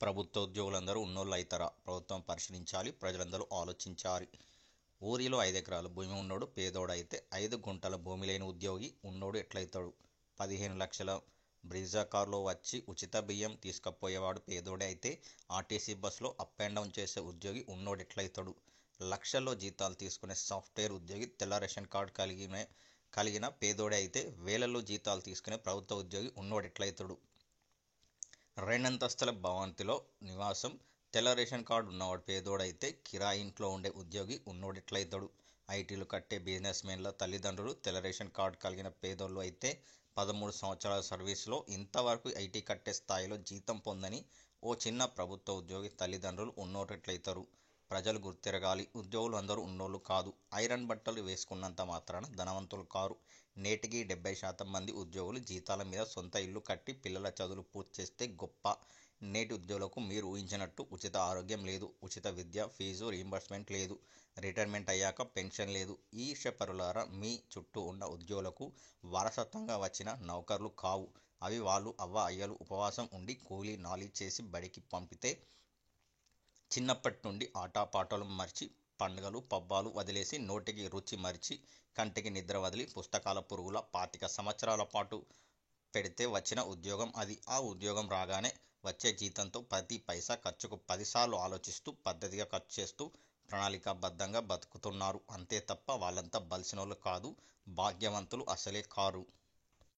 ప్రభుత్వ ఉద్యోగులందరూ ఉన్నోళ్ళు అవుతారా? ప్రభుత్వం పరిశీలించాలి, ప్రజలందరూ ఆలోచించాలి. ఊరిలో 5 ఎకరాల భూమి ఉన్నోడు పేదోడైతే 5 గుంటల భూమి లేని ఉద్యోగి ఉన్నోడు ఎట్లయితాడు? 15 లక్షల బ్రీజా కారులో వచ్చి ఉచిత బియ్యం తీసుకుపోయేవాడు పేదోడే అయితే ఆర్టీసీ బస్సులో అప్ అండ్ డౌన్ చేసే ఉద్యోగి ఉన్నోడు ఎట్లయితాడు? లక్షల్లో జీతాలు తీసుకునే సాఫ్ట్వేర్ ఉద్యోగి తెల్ల రేషన్ కార్డు కలిగిన పేదోడే అయితే వేలల్లో జీతాలు తీసుకునే ప్రభుత్వ ఉద్యోగి ఉన్నోడు ఎట్లయితాడు? 2 అంతస్తుల భవంతిలో నివాసం తెల్ల రేషన్ కార్డు ఉన్నవాడు పేదోడైతే కిరాయి ఇంట్లో ఉండే ఉద్యోగి ఉన్నోడెట్లయితాడు? ఐటీలు కట్టే బిజినెస్ మెన్ల తల్లిదండ్రులు తెల్ల రేషన్ కార్డు కలిగిన పేదోళ్ళు అయితే 13 సంవత్సరాల సర్వీసులో ఇంతవరకు ఐటీ కట్టే స్థాయిలో జీతం పొందని ఓ చిన్న ప్రభుత్వ ఉద్యోగి తల్లిదండ్రులు ఉన్నోరెట్లయితారు? ప్రజలు గుర్తిరగాలి, ఉద్యోగులు అందరూ ఉన్నోళ్ళు కాదు. ఐరన్ బట్టలు వేసుకున్నంత మాత్రాన ధనవంతులు కారు. నేటికి 70% మంది ఉద్యోగులు జీతాల మీద సొంత ఇల్లు కట్టి పిల్లల చదువులు పూర్తి చేస్తే గొప్ప. నేటి ఉద్యోగులకు మీరు ఊహించినట్టు ఉచిత ఆరోగ్యం లేదు, ఉచిత విద్య ఫీజు రీయింబర్స్మెంట్ లేదు, రిటైర్మెంట్ అయ్యాక పెన్షన్ లేదు. ఈర్ష్యపరులారా, మీ చుట్టూ ఉన్న ఉద్యోగులకు వారసత్వంగా వచ్చిన నౌకర్లు కావు అవి. వాళ్ళు అవ్వ అయ్యలు ఉపవాసం ఉండి కూలీ నాలి చేసి బడికి పంపితే చిన్నప్పటి నుండి ఆటపాటలు మర్చి పండుగలు పబ్బాలు వదిలేసి నోటికి రుచి మరిచి కంటికి నిద్ర వదిలి పుస్తకాల పురుగుల 25 సంవత్సరాల పాటు పెడితే వచ్చిన ఉద్యోగం అది. ఆ ఉద్యోగం రాగానే వచ్చే జీతంతో ప్రతి పైసా ఖర్చుకు 10 సార్లు ఆలోచిస్తూ పద్ధతిగా ఖర్చు చేస్తూ ప్రణాళికాబద్ధంగా బతుకుతున్నారు. అంతే తప్ప వాళ్ళంతా బలిసినోళ్ళు కాదు, భాగ్యవంతులు అసలే కారు.